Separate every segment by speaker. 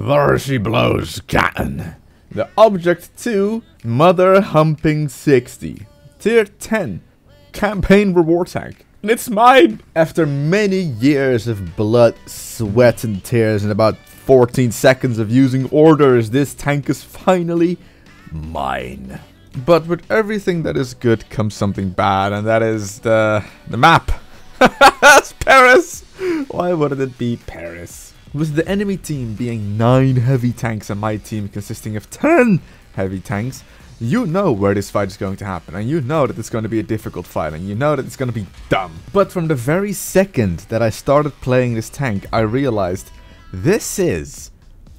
Speaker 1: There she blows, Captain. The Object 2 Mother Humping 60. Tier 10. Campaign reward tank. And it's mine! After many years of blood, sweat and tears and about 14 seconds of using orders, this tank is finally mine. But with everything that is good comes something bad, and that is the map. That's Paris! Why wouldn't it be Paris? With the enemy team being 9 heavy tanks and my team consisting of 10 heavy tanks, you know where this fight is going to happen, and you know that it's going to be a difficult fight, and you know that it's going to be dumb. But from the very second that I started playing this tank, I realized this is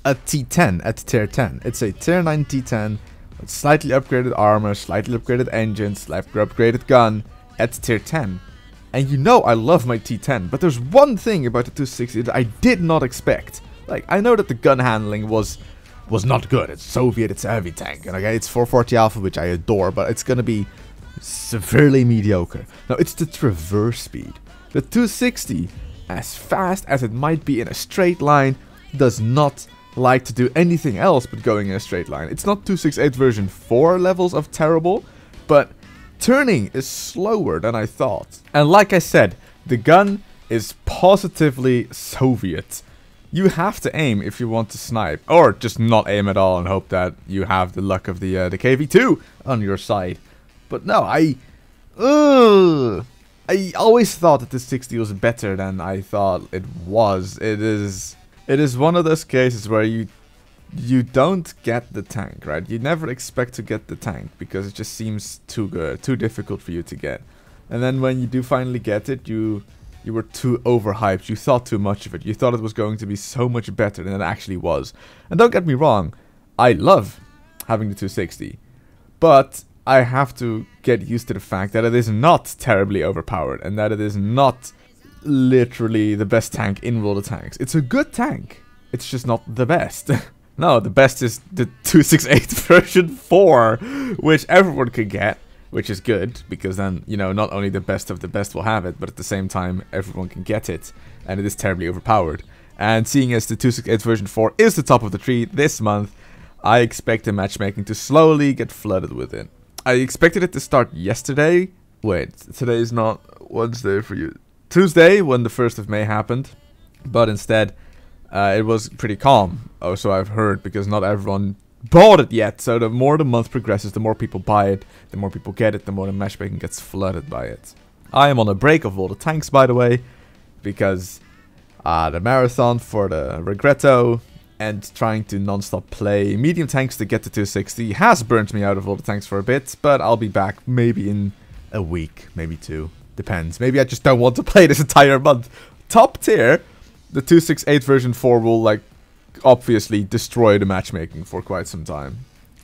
Speaker 1: a T10 at tier 10. It's a tier 9 T10 with slightly upgraded armor, slightly upgraded engine, slightly upgraded gun at tier 10. And you know I love my T10, but there's one thing about the 260 that I did not expect. Like, I know that the gun handling was not good. It's Soviet, it's a heavy tank, and okay, it's 440 Alpha, which I adore, but it's gonna be severely mediocre. Now, it's the traverse speed. The 260, as fast as it might be in a straight line, does not like to do anything else but going in a straight line. It's not 268 version 4 levels of terrible, but turning is slower than I thought. And like I said, the gun is positively Soviet. You have to aim if you want to snipe, or just not aim at all and hope that you have the luck of the KV-2 on your side. But no, I always thought that the 60 was better than I thought it was. It is one of those cases where you don't get the tank, right? You never expect to get the tank because it just seems too good, too difficult for you to get. And then when you do finally get it, you were too overhyped. You thought too much of it. You thought it was going to be so much better than it actually was. And don't get me wrong, I love having the 260. But I have to get used to the fact that it is not terribly overpowered and that it is not literally the best tank in World of Tanks. It's a good tank. It's just not the best. No, the best is the 268 version 4, which everyone can get. Which is good, because then, you know, not only the best of the best will have it, but at the same time, everyone can get it, and it is terribly overpowered. And seeing as the 268 version 4 is the top of the tree this month, I expect the matchmaking to slowly get flooded with it. I expected it to start yesterday. Wait, today is not Wednesday for you. Tuesday, when the 1st of May happened, but instead, it was pretty calm. Oh, so I've heard, because not everyone bought it yet. So the more the month progresses, the more people buy it, the more people get it, the more the matchmaking gets flooded by it. I am on a break of all the tanks, by the way, because the marathon for the Regretto and trying to non-stop play medium tanks to get to 260 has burnt me out of all the tanks for a bit, but I'll be back maybe in a week, maybe 2. Depends. Maybe I just don't want to play this entire month. Top tier, the 268 version 4 will, like, obviously destroy the matchmaking for quite some time.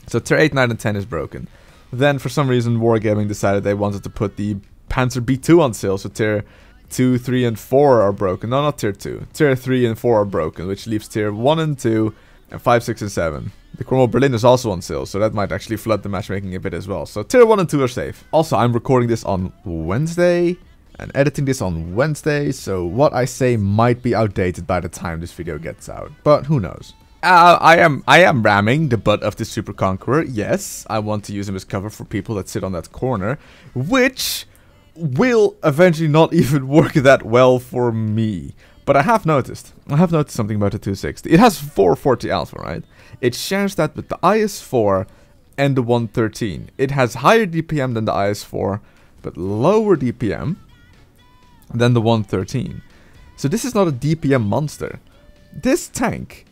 Speaker 1: So tier 8, 9, and 10 is broken. Then for some reason Wargaming decided they wanted to put the Panzer B2 on sale, so tier 2, 3, and 4 are broken. No, not tier 2. Tier 3 and 4 are broken, which leaves tier 1 and 2, and 5, 6, and 7. The Cromwell Berlin is also on sale, so that might actually flood the matchmaking a bit as well. So tier 1 and 2 are safe. Also, I'm recording this on Wednesday and editing this on Wednesday, so what I say might be outdated by the time this video gets out, but who knows. I am ramming the butt of the Super Conqueror. Yes, I want to use him as cover for people that sit on that corner, which will eventually not even work that well for me. But I have noticed something about the 260. It has 440 Alpha, right? It shares that with the IS-4 and the 113. It has higher DPM than the IS-4, but lower DPM than the 113. So this is not a DPM monster. This tank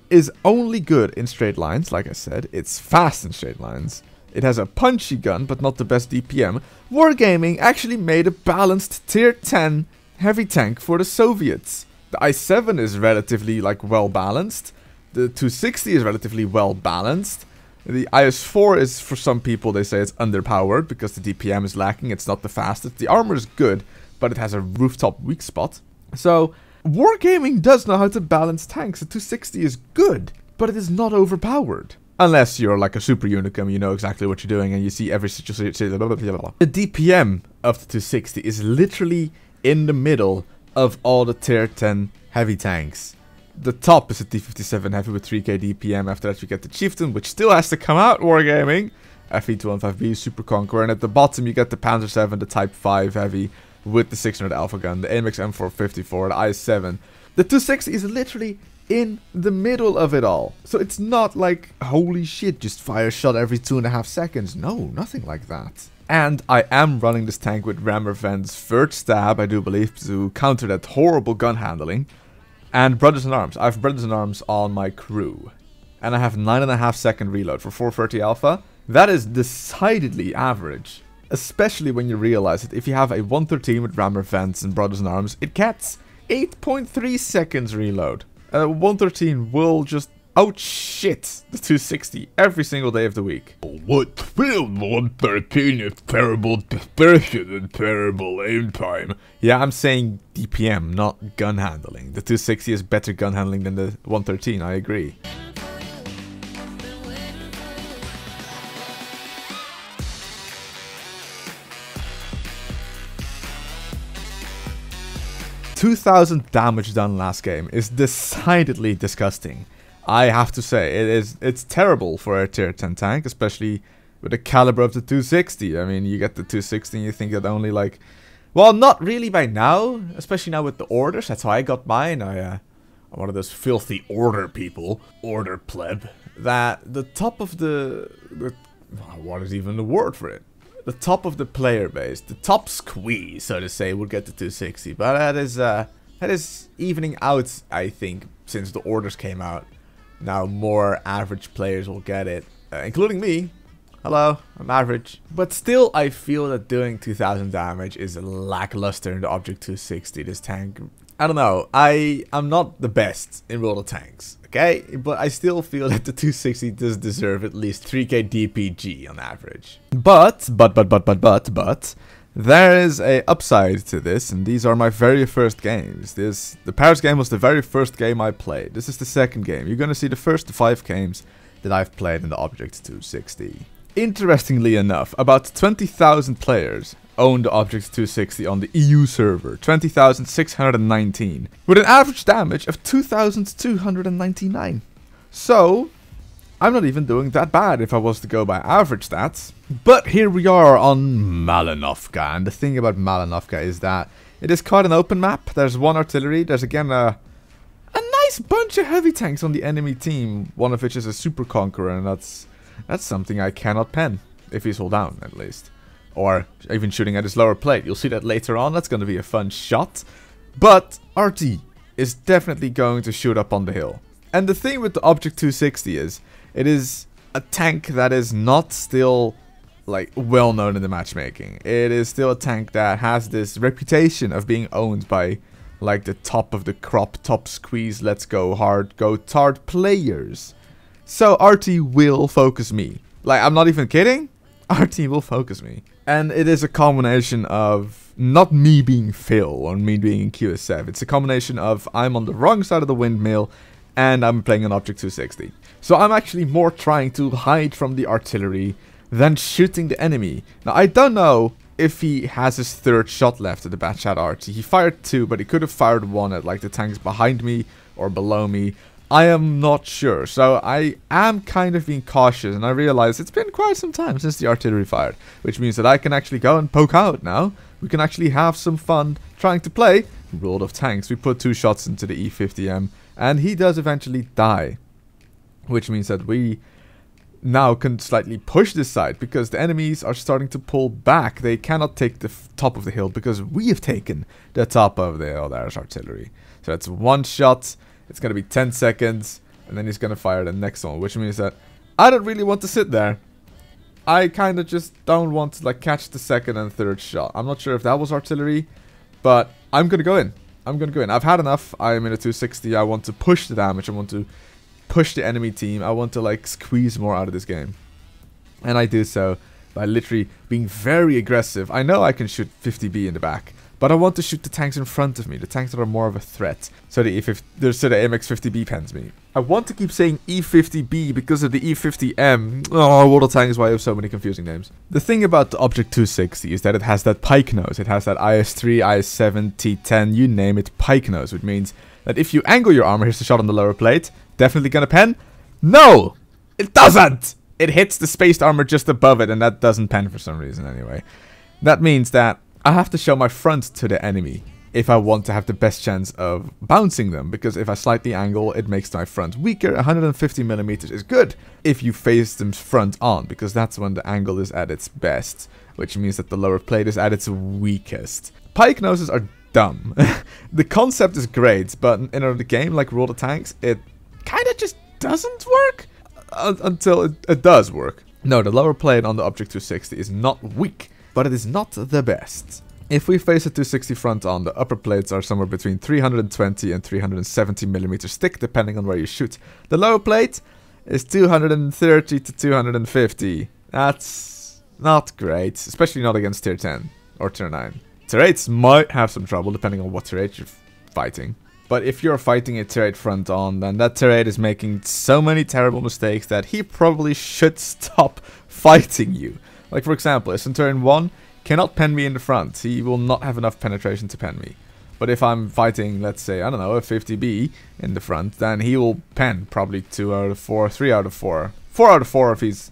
Speaker 1: is only good in straight lines, like I said. It's fast in straight lines. It has a punchy gun, but not the best DPM. Wargaming actually made a balanced tier 10 heavy tank for the Soviets. The i7 is relatively, like, well balanced. The 260 is relatively well balanced. The IS-4 is, for some people, they say it's underpowered because the DPM is lacking. It's not the fastest. The armor is good, but it has a rooftop weak spot. So, Wargaming does know how to balance tanks. The 260 is good, but it is not overpowered. Unless you're like a super unicum, you know exactly what you're doing, and you see every situation. The DPM of the 260 is literally in the middle of all the tier 10 heavy tanks. the top is a T57 heavy with 3k DPM. After that you get the Chieftain, which still has to come out, Wargaming. FE215B, Super Conqueror. And at the bottom you get the Panzer 7, the Type 5 heavy with the 600 Alpha gun, the AMX M454, the I-7. The 260 is literally in the middle of it all. So it's not like, holy shit, just fire a shot every 2.5 seconds. No, nothing like that. And I am running this tank with Rammer Vent's third stab, I do believe, to counter that horrible gun handling. And Brothers in Arms. I have Brothers in Arms on my crew. And I have 9.5 second reload for 430 Alpha. That is decidedly average. Especially when you realize that if you have a 113 with Rammer Vents and Brothers in Arms, it gets 8.3 seconds reload. 113 will just outshit the 260 every single day of the week.
Speaker 2: What will 113 is terrible dispersion and terrible aim time?
Speaker 1: Yeah, I'm saying DPM, not gun handling. The 260 is better gun handling than the 113, I agree. $2,000 damage done last game is decidedly disgusting. I have to say, it's terrible for a tier 10 tank, especially with the caliber of the 260. I mean, you get the 260 and you think that only like, well, not really by now, especially now with the orders. That's how I got mine. I'm one of those filthy order people, order pleb, that the top of the what is even the word for it? The top of the player base, the top squeeze, so to say, would get the 260. But that is evening out, I think, since the orders came out. Now more average players will get it, including me. Hello, I'm average. But still, I feel that doing 2000 damage is lackluster in the Object 260. This tank, I don't know. I'm not the best in World of Tanks, okay? But I still feel that the 260 does deserve at least 3k DPG on average. But, there is a upside to this, and these are my very first games. The Paris game was the very first game I played. This is the second game. You're gonna see the first 5 games that I've played in the Object 260. Interestingly enough, about 20,000 players own the Object 260 on the EU server, 20,619, with an average damage of 2,299. So, I'm not even doing that bad if I was to go by average stats. But here we are on Malinovka, and the thing about Malinovka is that it is quite an open map. There's one artillery, there's again a nice bunch of heavy tanks on the enemy team, one of which is a Super Conqueror, and that's something I cannot pen, if he's hold down at least. Or even shooting at his lower plate. You'll see that later on, that's going to be a fun shot. But RT is definitely going to shoot up on the hill. And the thing with the Object 260 is, it is a tank that is not still like well known in the matchmaking. It is still a tank that has this reputation of being owned by like the top of the crop, top squeeze, let's go hard, go tard players. So RT will focus me. Like, I'm not even kidding. RT will focus me. And it is a combination of not me being Phil or me being in QSF. It's a combination of I'm on the wrong side of the windmill and I'm playing an Object 260. So I'm actually more trying to hide from the artillery than shooting the enemy. Now, I don't know if he has his third shot left at the Batchat RT. He fired 2, but he could have fired 1 at like the tanks behind me or below me. I am not sure, so I am kind of being cautious, and I realize it's been quite some time since the artillery fired, which means that I can actually go and poke out now. We can actually have some fun trying to play World of Tanks. We put 2 shots into the E50M, and he does eventually die, which means that we now can slightly push this side, because the enemies are starting to pull back. They cannot take the top of the hill, because we have taken the top of the hill. There's artillery. So that's 1 shot. It's going to be 10 seconds, and then he's going to fire the next one, which means that I don't really want to sit there. I kind of just don't want to like catch the second and third shot. I'm not sure if that was artillery, but I'm going to go in. I'm going to go in. I've had enough. I'm in a 260. I want to push the damage. I want to push the enemy team. I want to like squeeze more out of this game. And I do so by literally being very aggressive. I know I can shoot 50B in the back, but I want to shoot the tanks in front of me, the tanks that are more of a threat, so the AMX-50B pens me. I want to keep saying E50B because of the E50M. Oh, World of Tanks is why I have so many confusing names. The thing about the Object 260 is that it has that pike nose. It has that IS-3, IS-7, T-10, you name it, pike nose, which means that if you angle your armor, here's the shot on the lower plate, definitely gonna pen. No! It doesn't! It hits the spaced armor just above it, and that doesn't pen for some reason anyway. That means that I have to show my front to the enemy if I want to have the best chance of bouncing them, because if I slightly angle, it makes my front weaker. 150 millimeters is good if you face them front on, because that's when the angle is at its best, which means that the lower plate is at its weakest. Pike noses are dumb. The concept is great, but in a game like World of Tanks, it kind of just doesn't work until it does work. No, the lower plate on the Object 260 is not weak, but it is not the best. If we face a 260 front on, the upper plates are somewhere between 320 and 370 millimeters thick, depending on where you shoot. The lower plate is 230 to 250. That's not great, especially not against tier 10 or tier 9. Tier 8s might have some trouble, depending on what tier 8 you're fighting. But if you're fighting a tier 8 front on, then that tier 8 is making so many terrible mistakes that he probably should stop fighting you. Like, for example, if Centurion 1 cannot pen me in the front, he will not have enough penetration to pen me. But if I'm fighting, let's say, I don't know, a 50B in the front, then he will pen probably 2 out of 4, 3 out of 4. 4 out of 4 if he's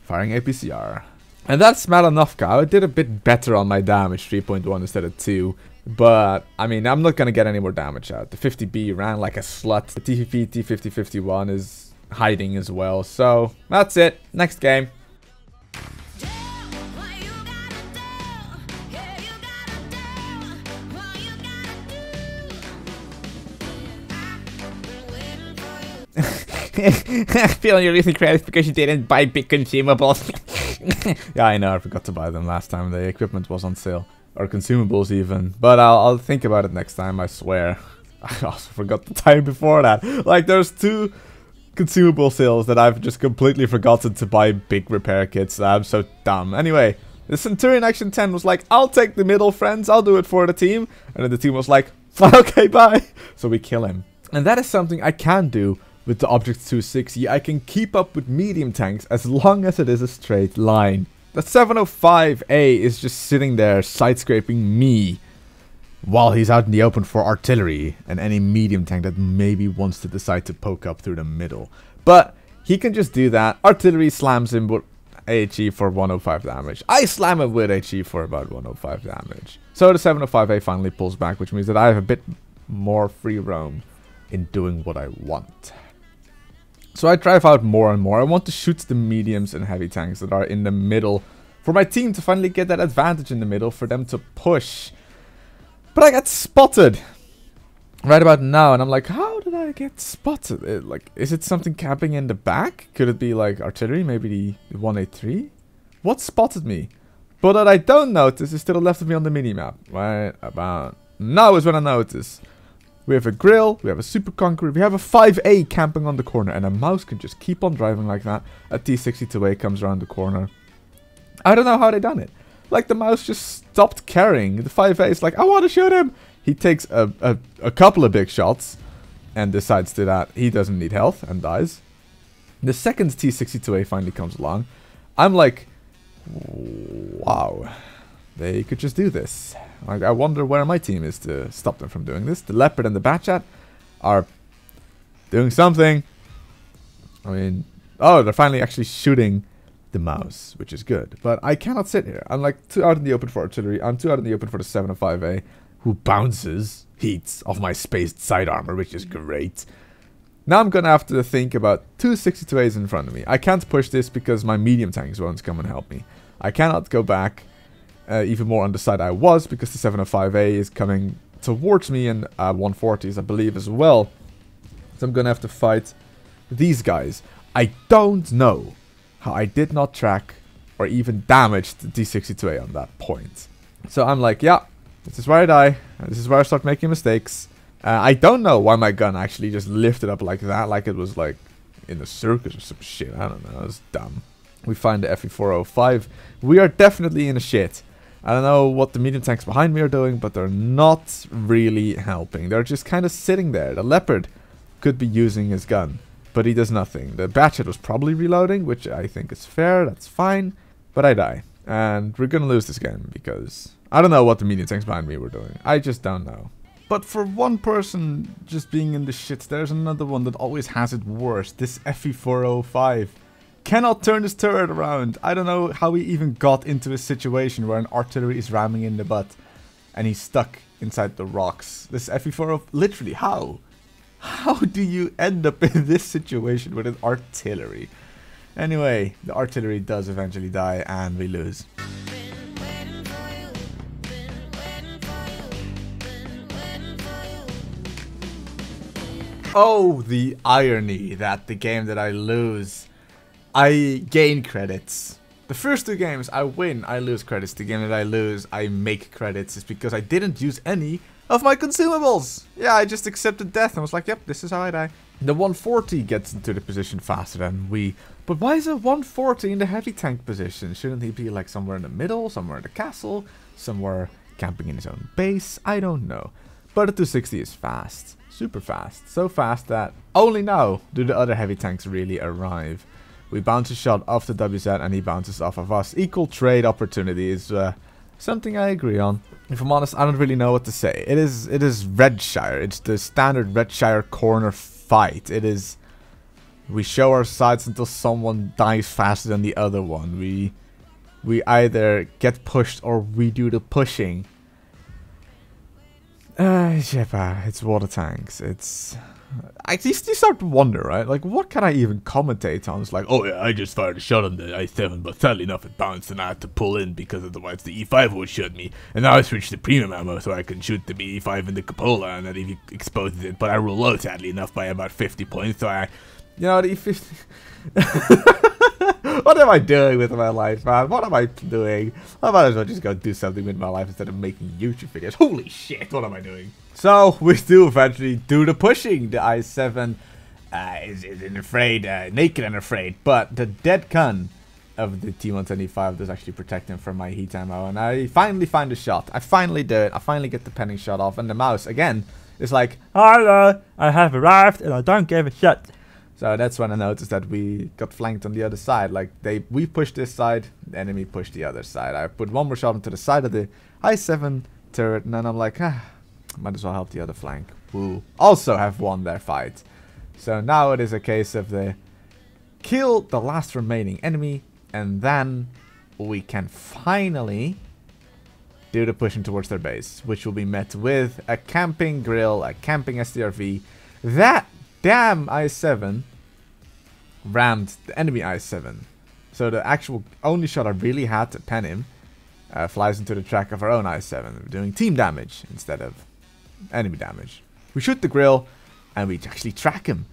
Speaker 1: firing APCR. And that's Malinovka. I did a bit better on my damage, 3.1 instead of 2. But, I mean, I'm not going to get any more damage out. The 50B ran like a slut. The TVP T5051 is hiding as well. So, that's it. Next game.
Speaker 3: Feeling your recent credits because you didn't buy big consumables.
Speaker 1: Yeah, I know. I forgot to buy them last time. The equipment was on sale. Or consumables even. But I'll think about it next time, I swear. I also forgot the time before that. Like, there's 2 consumable sales that I've just completely forgotten to buy big repair kits. I'm so dumb. Anyway, the Centurion Action 10 was like, I'll take the middle, friends. I'll do it for the team. And then the team was like, okay, bye. So we kill him. And that is something I can do with the Object 260. I can keep up with medium tanks as long as it is a straight line. The 705A is just sitting there side-scraping me while he's out in the open for artillery and any medium tank that maybe wants to decide to poke up through the middle. But he can just do that. Artillery slams him with AHE for 105 damage. I slam him with HE for about 105 damage. So the 705A finally pulls back, which means that I have a bit more free roam in doing what I want. So I drive out more and more. I want to shoot the mediums and heavy tanks that are in the middle for my team to finally get that advantage in the middle for them to push. But I got spotted right about now, and I'm like, how did I get spotted? Like, is it something camping in the back? Could it be like artillery, maybe the 183? What spotted me? But what I don't notice is to the left of me on the minimap. Right about now is when I notice. We have a grill, we have a super concrete, we have a 5A camping on the corner, and a mouse can just keep on driving like that. A T62A comes around the corner. I don't know how they done it. Like, the mouse just stopped carrying. The 5A is like, I want to shoot him. He takes a couple of big shots and decides to that he doesn't need health and dies. The second T62A finally comes along. I'm like, wow, they could just do this. Like, I wonder where my team is to stop them from doing this. The Leopard and the Batchat are doing something. I mean, oh, they're finally actually shooting the mouse, which is good. But I cannot sit here. I'm like 2 out in the open for artillery. I'm 2 out in the open for the 705A, who bounces heats off my spaced side armor, which is great. Now I'm gonna have to think about 2 62As in front of me. I can't push this because my medium tanks won't come and help me. I cannot go back even more on the side I was, because the 705A is coming towards me, and 140s I believe as well. So I'm gonna have to fight these guys. I don't know how I did not track or even damage the D62A on that point. So I'm like, yeah, this is where I die. This is where I start making mistakes. I don't know why my gun actually just lifted up like that, like it was like in a circus or some shit. I don't know, it's dumb. We find the FE405. We are definitely in a shit. I don't know what the medium tanks behind me are doing, but they're not really helping. They're just kind of sitting there. The Leopard could be using his gun, but he does nothing. The Batchet was probably reloading, which I think is fair. That's fine. But I die. And we're going to lose this game because I don't know what the medium tanks behind me were doing. I just don't know. But for one person just being in the shit, there's another one that always has it worse. This FE405 cannot turn his turret around. I don't know how he even got into a situation where an artillery is ramming in the butt and he's stuck inside the rocks. This FE405, literally, how? How do you end up in this situation with an artillery? Anyway, the artillery does eventually die and we lose. Oh, the irony that the game that I lose, I gain credits. The first two games I win, I lose credits. The game that I lose, I make credits. It's because I didn't use any of my consumables. Yeah, I just accepted death and was like, yep, this is how I die. The 140 gets into the position faster than we. But why is a 140 in the heavy tank position? Shouldn't he be like somewhere in the middle, somewhere in the castle, somewhere camping in his own base? I don't know. But the 260 is fast. Super fast. So fast that only now do the other heavy tanks really arrive. We bounce a shot off the WZ and he bounces off of us. Equal trade opportunity is something I agree on. If I'm honest, I don't really know what to say. It is Redshire. It's the standard Redshire corner fight. It is, we show our sides until someone dies faster than the other one. We either get pushed or we do the pushing. It's water tanks. It's... you start to wonder, right? Like, what can I even commentate on? It's like,
Speaker 2: Oh yeah, I just fired a shot on the i7, but sadly enough it bounced and I had to pull in because otherwise the E5 would shoot me. And now I switched to premium ammo so I can shoot the E5 in the cupola and that even exposes it. But I roll low sadly enough by about 50 points, so I...
Speaker 1: You know, the E50... What am I doing with my life, man? What am I doing? I might as well just go do something with my life instead of making YouTube videos. Holy shit, what am I doing? So, we do eventually do the pushing. The i7 is afraid, naked and afraid. But the dead gun of the T125 does actually protect him from my heat ammo. And I finally find a shot. I finally do it. I finally get the penning shot off. And the mouse, again, is like, hello, I have arrived and I don't give a shit. So that's when I noticed that we got flanked on the other side. Like, we pushed this side, the enemy pushed the other side. I put one more shot into the side of the i7 turret, and then I'm like, might as well help the other flank. Who also have won their fight. So now it is a case of the kill the last remaining enemy, and then we can finally do the pushing towards their base, which will be met with a camping grill, a camping STRV. That damn i7 rammed the enemy i7. So the actual only shot I really had to pen him flies into the track of our own i7. We're doing team damage instead of enemy damage. We shoot the grill and we actually track him.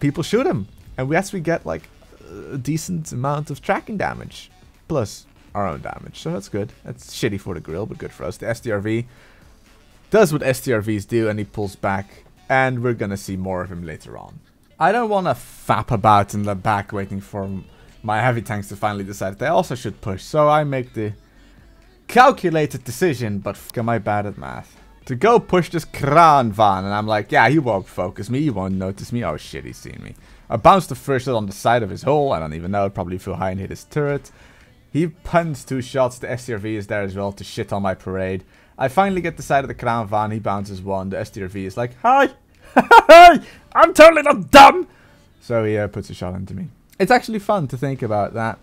Speaker 1: People shoot him. And we actually get like a decent amount of tracking damage. Plus our own damage. So that's good. That's shitty for the grill, but good for us. The STRV does what STRVs do and he pulls back. And we're gonna see more of him later on. I don't want to fap about in the back waiting for my heavy tanks to finally decide they also should push. So I make the calculated decision, but am I bad at math, to go push this Kran van. And I'm like, yeah, he won't focus me, he won't notice me. Oh shit, he's seen me. I bounced the first shot on the side of his hull. I don't even know, it probably flew high and hit his turret. He puns 2 shots, the STRV is there as well to shit on my parade. I finally get the side of the Kran van, he bounces 1, the STRV is like, hi! I'm totally not dumb! So he puts a shot into me. It's actually fun to think about that.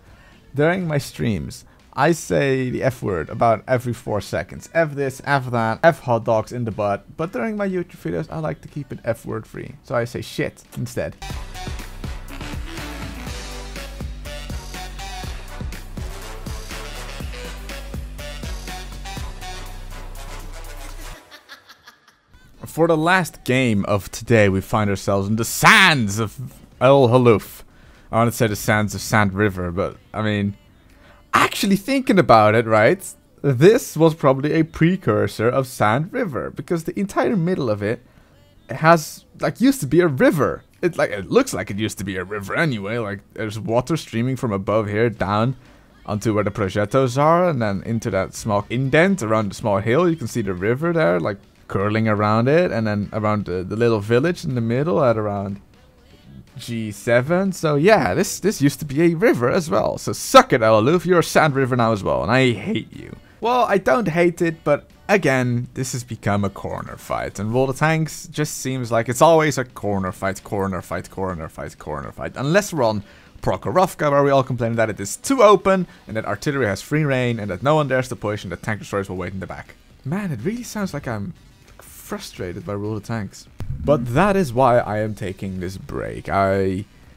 Speaker 1: During my streams, I say the F word about every 4 seconds. F this, F that, F hot dogs in the butt. But during my YouTube videos, I like to keep it F word free. So I say shit instead. For the last game of today, we find ourselves in the sands of Halluf. I want to say the sands of Sand River, but I mean, actually thinking about it, right? This was probably a precursor of Sand River, because the entire middle of it has, like, used to be a river. It looks like it used to be a river anyway. Like, there's water streaming from above here down onto where the progettos are, and then into that small indent around the small hill. You can see the river there, like, curling around it, and then around the little village in the middle at around G7. So yeah, this used to be a river as well. So suck it, Halluf, you're a sand river now as well, and I hate you. Well, I don't hate it, but again, this has become a corner fight, and World of Tanks just seems like it's always a corner fight, corner fight, corner fight, corner fight. Unless we're on Prokhorovka, where we all complain that it is too open, and that artillery has free reign, and that no one dares to push, and that tank destroyers will wait in the back. Man, it really sounds like I'm frustrated by World of Tanks. But that is why I am taking this break.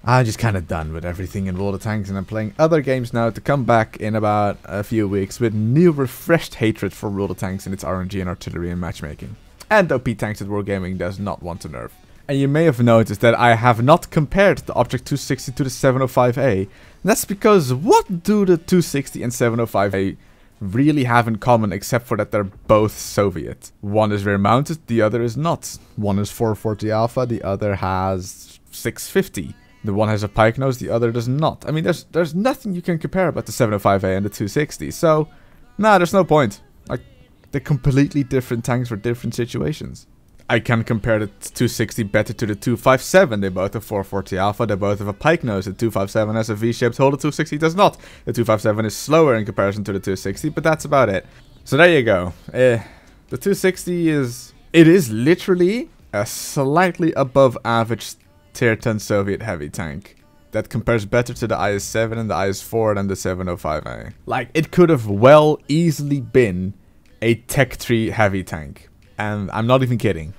Speaker 1: I'm just kind of done with everything in World of Tanks, and I'm playing other games now to come back in about a few weeks with new refreshed hatred for World of Tanks and its RNG and artillery and matchmaking. And OP tanks that Wargaming does not want to nerf. And you may have noticed that I have not compared the Object 260 to the 705A. And that's because what do the 260 and 705A really have in common except for that they're both Soviet? One is rear mounted, the other is not. One is 440 Alpha, the other has 650. The one has a pike nose, the other does not. I mean, there's nothing you can compare about the 705A and the 260. So, nah, there's no point. Like, they're completely different tanks for different situations. I can compare the 260 better to the 257. They both have 440 Alpha, they both have a pike nose. The 257 has a V-shaped hull, the 260 does not. The 257 is slower in comparison to the 260, but that's about it. So there you go. The 260 is literally a slightly above average tier 10 Soviet heavy tank that compares better to the IS-7 and the IS-4 than the 705A. Like, it could have well easily been a Tech 3 heavy tank. And I'm not even kidding.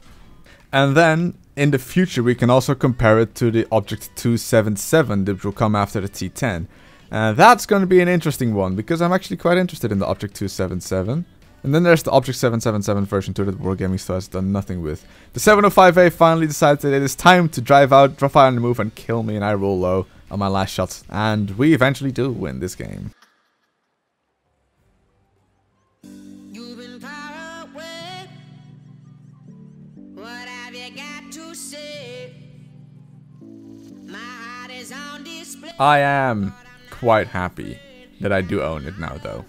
Speaker 1: And then, in the future, we can also compare it to the Object 277 that will come after the T10. And that's going to be an interesting one, because I'm actually quite interested in the Object 277. And then there's the Object 777 version 2 that Wargaming still has done nothing with. The 705A finally decided that it is time to drive out, drop out on the move, and kill me, and I roll low on my last shot. And we eventually do win this game. I am quite happy that I do own it now, though.